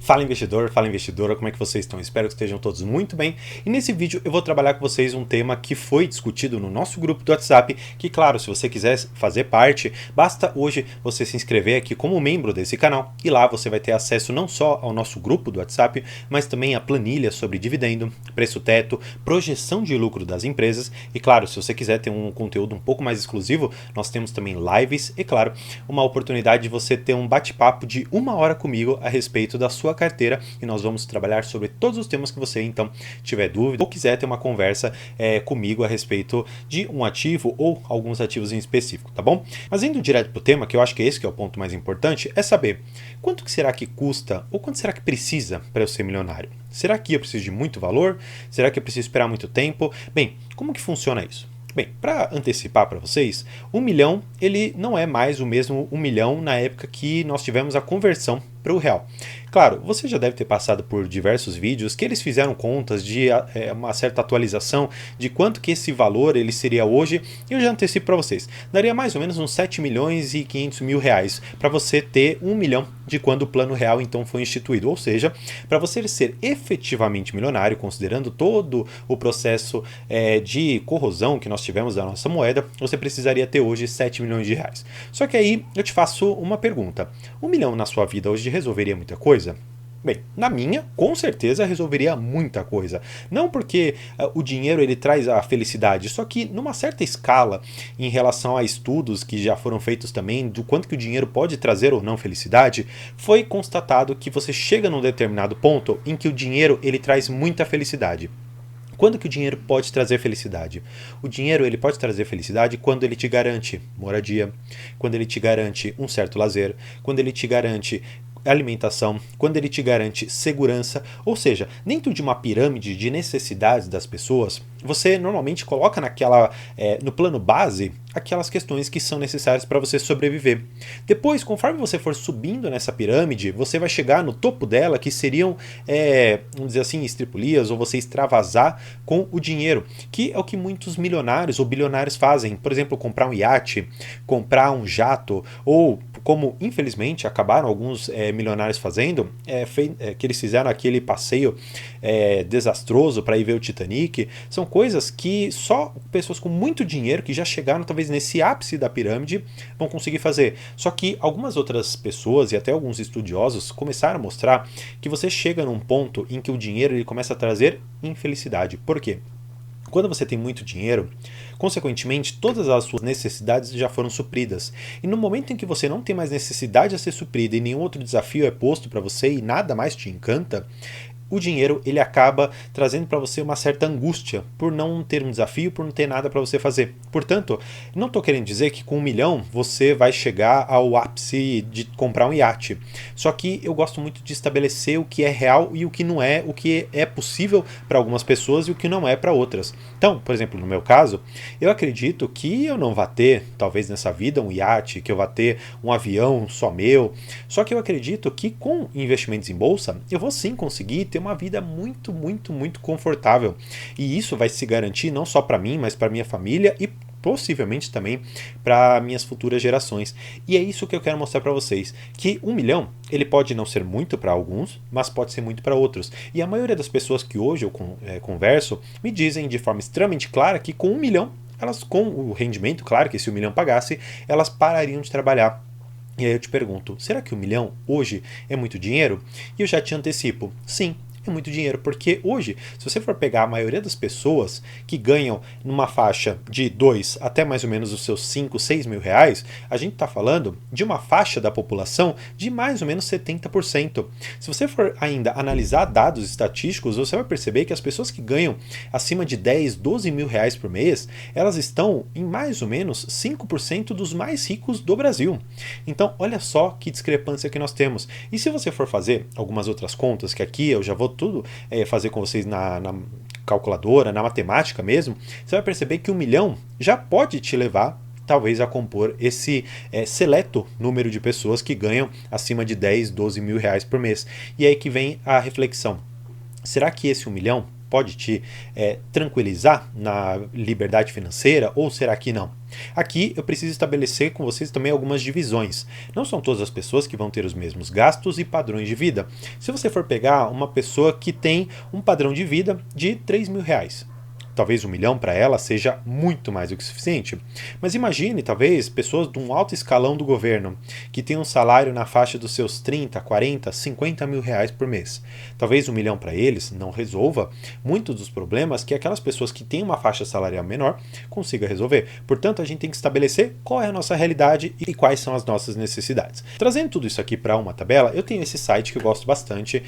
Fala investidor, fala investidora, como é que vocês estão? Espero que estejam todos muito bem. E nesse vídeo eu vou trabalhar com vocês um tema que foi discutido no nosso grupo do WhatsApp, que claro, se você quiser fazer parte, basta hoje você se inscrever aqui como membro desse canal e lá você vai ter acesso não só ao nosso grupo do WhatsApp, mas também a planilha sobre dividendo, preço teto, projeção de lucro das empresas e claro, se você quiser ter um conteúdo um pouco mais exclusivo, nós temos também lives e claro, uma oportunidade de você ter um bate-papo de 1 hora comigo a respeito da sua carteira e nós vamos trabalhar sobre todos os temas que você então tiver dúvida ou quiser ter uma conversa comigo a respeito de um ativo ou alguns ativos em específico, tá bom? Mas indo direto para o tema, que eu acho que esse que é o ponto mais importante, é saber quanto que será que custa ou quanto será que precisa para eu ser milionário? Será que eu preciso de muito valor? Será que eu preciso esperar muito tempo? Bem, como que funciona isso? Bem, para antecipar para vocês, 1 milhão ele não é mais o mesmo 1 milhão na época que nós tivemos a conversão para o real. Claro, você já deve ter passado por diversos vídeos que eles fizeram contas de uma certa atualização de quanto que esse valor ele seria hoje, e eu já antecipo para vocês, daria mais ou menos uns 7 milhões e 500 mil reais para você ter 1 milhão de quando o plano real então foi instituído, ou seja, para você ser efetivamente milionário, considerando todo o processo de corrosão que nós tivemos da nossa moeda, você precisaria ter hoje 7 milhões de reais. Só que aí eu te faço uma pergunta, 1 milhão na sua vida hoje resolveria muita coisa? Bem, na minha, com certeza resolveria muita coisa. Não porque o dinheiro ele traz a felicidade, só que numa certa escala, em relação a estudos que já foram feitos também, do quanto que o dinheiro pode trazer ou não felicidade, foi constatado que você chega num determinado ponto em que o dinheiro ele traz muita felicidade. Quando que o dinheiro pode trazer felicidade? O dinheiro ele pode trazer felicidade quando ele te garante moradia, quando ele te garante um certo lazer, quando ele te garante alimentação, quando ele te garante segurança, ou seja, dentro de uma pirâmide de necessidades das pessoas, você normalmente coloca no plano base aquelas questões que são necessárias para você sobreviver. Depois, conforme você for subindo nessa pirâmide, você vai chegar no topo dela, que seriam, vamos dizer assim, estripulias, ou você extravasar com o dinheiro, que é o que muitos milionários ou bilionários fazem. Por exemplo, comprar um iate, comprar um jato, ou como infelizmente acabaram alguns milionários fazendo, que eles fizeram aquele passeio desastroso para ir ver o Titanic, são coisas que só pessoas com muito dinheiro, que já chegaram talvez nesse ápice da pirâmide, vão conseguir fazer. Só que algumas outras pessoas e até alguns estudiosos começaram a mostrar que você chega num ponto em que o dinheiro ele começa a trazer infelicidade. Por quê? Quando você tem muito dinheiro, consequentemente, todas as suas necessidades já foram supridas. E no momento em que você não tem mais necessidade a ser suprida e nenhum outro desafio é posto para você e nada mais te encanta, o dinheiro ele acaba trazendo para você uma certa angústia por não ter um desafio, por não ter nada para você fazer. Portanto, não estou querendo dizer que com 1 milhão você vai chegar ao ápice de comprar um iate. Só que eu gosto muito de estabelecer o que é real e o que não é, o que é possível para algumas pessoas e o que não é para outras. Então, por exemplo, no meu caso, eu acredito que eu não vá ter, talvez nessa vida, um iate, que eu vá ter um avião só meu. Só que eu acredito que com investimentos em bolsa, eu vou sim conseguir ter uma vida muito, muito, muito confortável. E isso vai se garantir não só para mim, mas para minha família e possivelmente também para minhas futuras gerações. E é isso que eu quero mostrar para vocês, que 1 milhão, ele pode não ser muito para alguns, mas pode ser muito para outros. E a maioria das pessoas que hoje eu converso, me dizem de forma extremamente clara que com 1 milhão, elas com o rendimento, claro que se 1 milhão pagasse, elas parariam de trabalhar. E aí eu te pergunto, será que 1 milhão hoje é muito dinheiro? E eu já te antecipo, sim, é muito dinheiro, porque hoje, se você for pegar a maioria das pessoas que ganham numa faixa de 2 até mais ou menos os seus 5, 6 mil reais, a gente está falando de uma faixa da população de mais ou menos 70%. Se você for ainda analisar dados estatísticos, você vai perceber que as pessoas que ganham acima de 10, 12 mil reais por mês, elas estão em mais ou menos 5% dos mais ricos do Brasil. Então, olha só que discrepância que nós temos. E se você for fazer algumas outras contas, que aqui eu já vou tudo fazer com vocês na calculadora, na matemática mesmo, você vai perceber que 1 milhão já pode te levar talvez a compor esse seleto número de pessoas que ganham acima de 10, 12 mil reais por mês. E aí que vem a reflexão. Será que esse 1 milhão pode te tranquilizar na liberdade financeira ou será que não? Aqui eu preciso estabelecer com vocês também algumas divisões. Não são todas as pessoas que vão ter os mesmos gastos e padrões de vida. Se você for pegar uma pessoa que tem um padrão de vida de R$ 3.000, talvez 1 milhão para ela seja muito mais do que suficiente. Mas imagine, talvez, pessoas de um alto escalão do governo, que tem um salário na faixa dos seus 30, 40, 50 mil reais por mês. Talvez 1 milhão para eles não resolva muitos dos problemas que aquelas pessoas que têm uma faixa salarial menor consigam resolver. Portanto, a gente tem que estabelecer qual é a nossa realidade e quais são as nossas necessidades. Trazendo tudo isso aqui para uma tabela, eu tenho esse site que eu gosto bastante.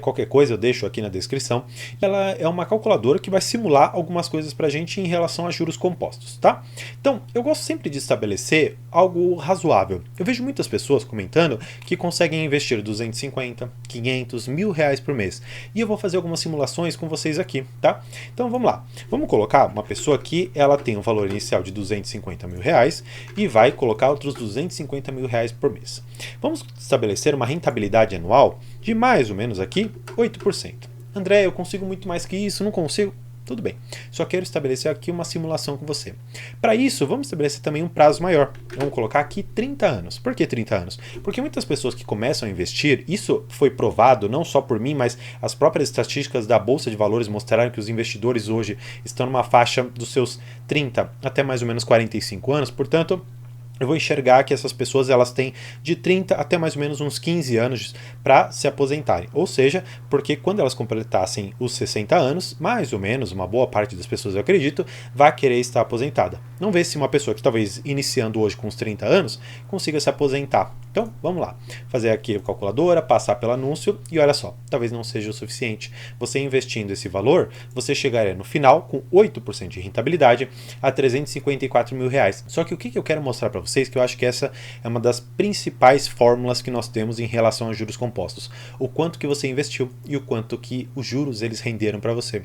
Qualquer coisa eu deixo aqui na descrição. Ela é uma calculadora que vai simular algumas coisas para a gente em relação a juros compostos, tá? Então, eu gosto sempre de estabelecer algo razoável. Eu vejo muitas pessoas comentando que conseguem investir 250, 500, R$ 1.000 por mês. E eu vou fazer algumas simulações com vocês aqui, tá? Então, vamos lá. Vamos colocar uma pessoa que ela tem um valor inicial de 250 mil reais e vai colocar outros 250 mil reais por mês. Vamos estabelecer uma rentabilidade anual de mais ou menos aqui 8%. André, eu consigo muito mais que isso? Não consigo? Tudo bem, só quero estabelecer aqui uma simulação com você. Para isso, vamos estabelecer também um prazo maior. Vamos colocar aqui 30 anos. Por que 30 anos? Porque muitas pessoas que começam a investir, isso foi provado não só por mim, mas as próprias estatísticas da Bolsa de Valores mostraram que os investidores hoje estão numa faixa dos seus 30 até mais ou menos 45 anos, portanto, eu vou enxergar que essas pessoas elas têm de 30 até mais ou menos uns 15 anos para se aposentarem. Ou seja, porque quando elas completassem os 60 anos, mais ou menos, uma boa parte das pessoas, eu acredito, vai querer estar aposentada. Não vê se uma pessoa que talvez iniciando hoje com uns 30 anos consiga se aposentar. Então, vamos lá. Fazer aqui a calculadora, passar pelo anúncio e olha só, talvez não seja o suficiente. Você investindo esse valor, você chegaria no final com 8% de rentabilidade a 354 mil reais. Só que o que eu quero mostrar para vocês, que eu acho que essa é uma das principais fórmulas que nós temos em relação a juros compostos. O quanto que você investiu e o quanto que os juros eles renderam para você.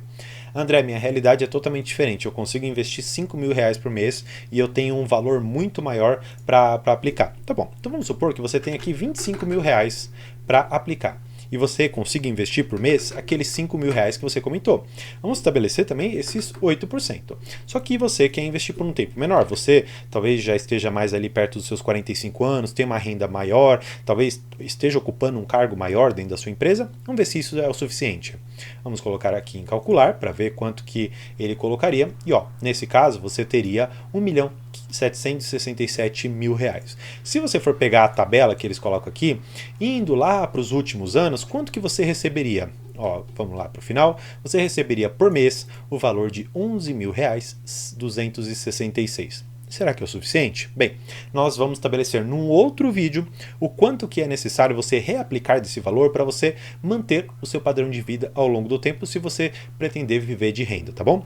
André, minha realidade é totalmente diferente. Eu consigo investir 5 mil reais por mês e eu tenho um valor muito maior para aplicar. Tá bom, então vamos supor que você tem aqui 25 mil reais para aplicar. E você consiga investir por mês aqueles 5 mil reais que você comentou. Vamos estabelecer também esses 8%. Só que você quer investir por um tempo menor. Você talvez já esteja mais ali perto dos seus 45 anos, tem uma renda maior, talvez esteja ocupando um cargo maior dentro da sua empresa. Vamos ver se isso é o suficiente. Vamos colocar aqui em calcular para ver quanto que ele colocaria. E ó, nesse caso você teria 1.767 mil reais. Se você for pegar a tabela que eles colocam aqui, indo lá para os últimos anos, quanto que você receberia? Ó, vamos lá para o final. Você receberia por mês o valor de R$ 11.266. Será que é o suficiente? Bem, nós vamos estabelecer num outro vídeo o quanto que é necessário você reaplicar desse valor para você manter o seu padrão de vida ao longo do tempo se você pretender viver de renda, tá bom?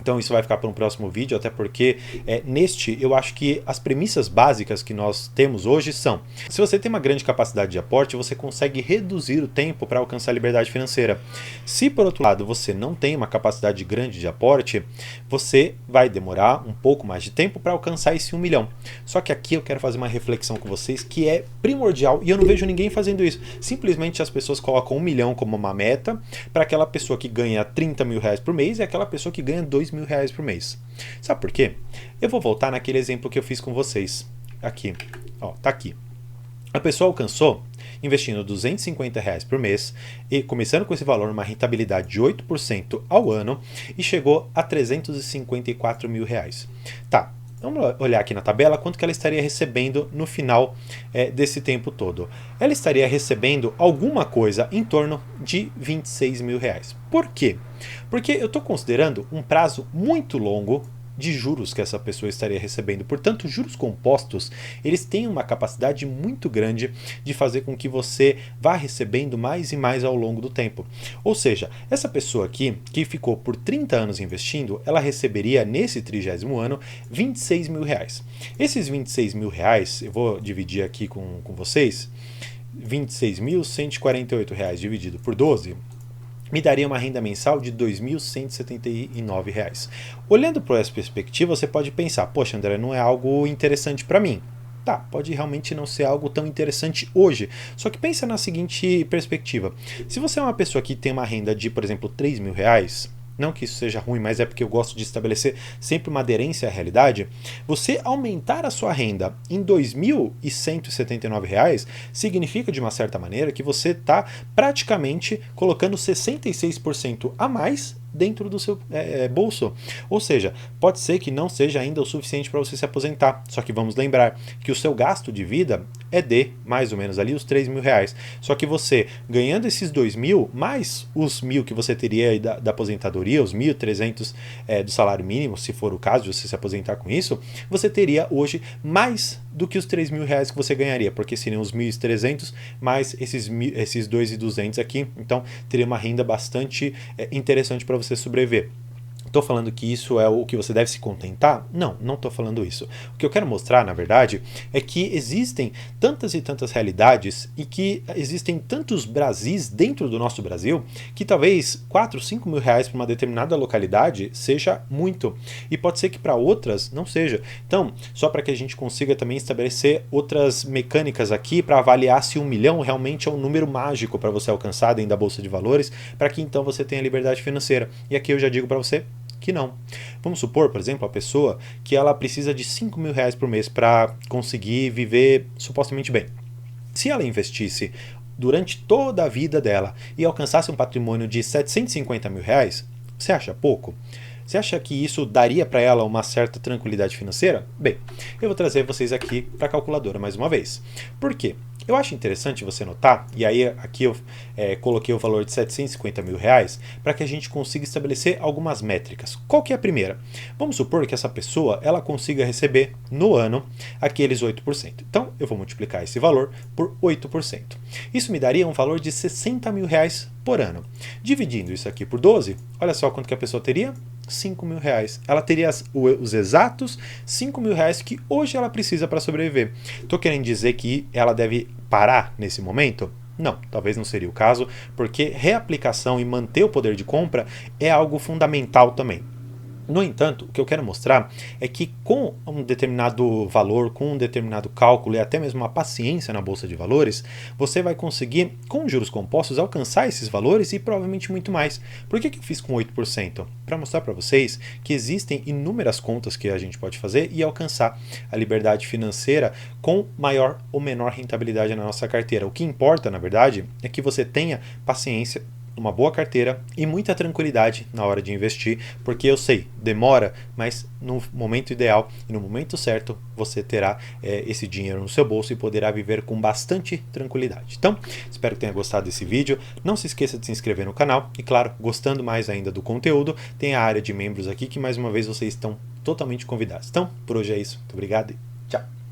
Então isso vai ficar para um próximo vídeo, até porque neste eu acho que as premissas básicas que nós temos hoje são: se você tem uma grande capacidade de aporte, você consegue reduzir o tempo para alcançar a liberdade financeira. Se por outro lado você não tem uma capacidade grande de aporte, você vai demorar um pouco mais de tempo para alcançar esse 1 milhão. Só que aqui eu quero fazer uma reflexão com vocês que é primordial e eu não vejo ninguém fazendo isso. Simplesmente as pessoas colocam 1 milhão como uma meta para aquela pessoa que ganha 30 mil reais por mês e aquela pessoa que ganha 2 mil reais por mês. Sabe por quê? Eu vou voltar naquele exemplo que eu fiz com vocês. Aqui, ó, tá aqui. A pessoa alcançou, investindo R$ 250 reais por mês e começando com esse valor, uma rentabilidade de 8% ao ano e chegou a 354 mil reais. Tá. Vamos olhar aqui na tabela quanto que ela estaria recebendo no final desse tempo todo. Ela estaria recebendo alguma coisa em torno de 26 mil reais. Por quê? Porque eu estou considerando um prazo muito longo de juros que essa pessoa estaria recebendo. Portanto, juros compostos, eles têm uma capacidade muito grande de fazer com que você vá recebendo mais e mais ao longo do tempo. Ou seja, essa pessoa aqui, que ficou por 30 anos investindo, ela receberia nesse 30º ano 26 mil reais. Esses 26 mil reais, eu vou dividir aqui com vocês, 26.148 reais dividido por 12, me daria uma renda mensal de R$ 2.179. Olhando por essa perspectiva, você pode pensar: poxa, André, não é algo interessante para mim. Tá, pode realmente não ser algo tão interessante hoje. Só que pensa na seguinte perspectiva. Se você é uma pessoa que tem uma renda de, por exemplo, R$ 3.000, não que isso seja ruim, mas é porque eu gosto de estabelecer sempre uma aderência à realidade, você aumentar a sua renda em R$ 2.179 significa, de uma certa maneira, que você está praticamente colocando 66% a mais dentro do seu bolso. Ou seja, pode ser que não seja ainda o suficiente para você se aposentar, só que vamos lembrar que o seu gasto de vida é de mais ou menos ali os R$ 3.000. Só que você, ganhando esses 2.000, mais os 1.000 que você teria aí da aposentadoria, os 1.300 do salário mínimo, se for o caso de você se aposentar com isso, você teria hoje mais do que os R$ 3.000 que você ganharia, porque seriam os 1.300 mais esses 2.200 aqui, então teria uma renda bastante interessante para você sobreviver. Estou falando que isso é o que você deve se contentar? Não, não estou falando isso. O que eu quero mostrar, na verdade, é que existem tantas e tantas realidades e que existem tantos Brasis dentro do nosso Brasil que talvez 4, 5 mil reais para uma determinada localidade seja muito. E pode ser que para outras não seja. Então, só para que a gente consiga também estabelecer outras mecânicas aqui para avaliar se 1 milhão realmente é um número mágico para você alcançar dentro da Bolsa de Valores, para que então você tenha liberdade financeira. E aqui eu já digo para você que não. Vamos supor, por exemplo, a pessoa que ela precisa de 5 mil reais por mês para conseguir viver supostamente bem. Se ela investisse durante toda a vida dela e alcançasse um patrimônio de 750 mil reais, você acha pouco? Você acha que isso daria para ela uma certa tranquilidade financeira? Bem, eu vou trazer vocês aqui para a calculadora mais uma vez. Por quê? Eu acho interessante você notar, e aí aqui eu coloquei o valor de 750 mil reais para que a gente consiga estabelecer algumas métricas. Qual que é a primeira? Vamos supor que essa pessoa ela consiga receber no ano aqueles 8%. Então eu vou multiplicar esse valor por 8%. Isso me daria um valor de 60 mil reais por ano. Dividindo isso aqui por 12, olha só quanto que a pessoa teria. 5 mil reais. Ela teria os exatos 5 mil reais que hoje ela precisa para sobreviver. Estou querendo dizer que ela deve parar nesse momento? Não, talvez não seria o caso, porque reaplicação e manter o poder de compra é algo fundamental também. No entanto, o que eu quero mostrar é que com um determinado valor, com um determinado cálculo e até mesmo uma paciência na Bolsa de Valores, você vai conseguir, com juros compostos, alcançar esses valores e provavelmente muito mais. Por que eu fiz com 8%? Para mostrar para vocês que existem inúmeras contas que a gente pode fazer e alcançar a liberdade financeira com maior ou menor rentabilidade na nossa carteira. O que importa, na verdade, é que você tenha paciência, uma boa carteira e muita tranquilidade na hora de investir, porque eu sei, demora, mas no momento ideal e no momento certo você terá esse dinheiro no seu bolso e poderá viver com bastante tranquilidade. Então, espero que tenha gostado desse vídeo. Não se esqueça de se inscrever no canal e, claro, gostando mais ainda do conteúdo, tem a área de membros aqui que mais uma vez vocês estão totalmente convidados. Então, por hoje é isso. Muito obrigado e tchau!